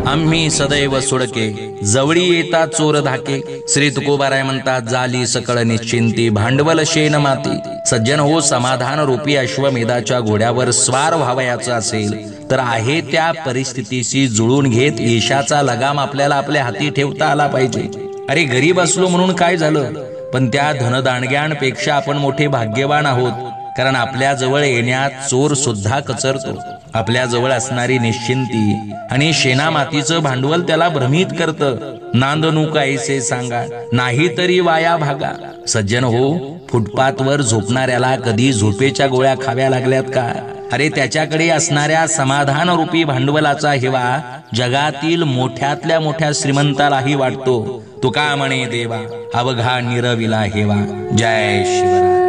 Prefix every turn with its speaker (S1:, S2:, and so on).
S1: आम्ही सदैव सुडके, जवळी येता चोर धाके. श्री तुकोबाराय म्हणतात, जाली सकळ निश्चिंती, भांडवल शेन माती. सज्जन हो, समाधान रूपी अश्वमेधाच्या घोड्यावर स्वार व्हावयाचं असेल तर आहे त्या परिस्थितीशी जुळून घेत यशाचा लगाम आपल्याला आपल्या हाती ठेवता आला पाहिजे. अरे गरीब असलो म्हणून काय झालं, पण त्या धनदांडग्यांपेक्षा आपण मोठे भाग्यवान आहोत, कारण आपल्या जवळ येण्यात चोर सुद्धा कचरतो. आपल्या जवळ असणारी निश्चिंती आणि शेणामातीचं भांडवल त्याला भ्रमित करतं. नांदणू कायसे सांगा, नाही तरी वाया भागा. सज्जन हो, फुटपाथवर झोपणाऱ्याला कधी झोपेच्या गोळ्या खाव्या लागल्यात का? अरे त्याच्याकडे असणाऱ्या समाधान रूपी भांडवलाचा हेवा जगातील मोठ्यातल्या मोठ्या श्रीमंतालाही वाटतो. तुका म्हणे देवा, अवघा निरविला हेवा. जय शिवराय.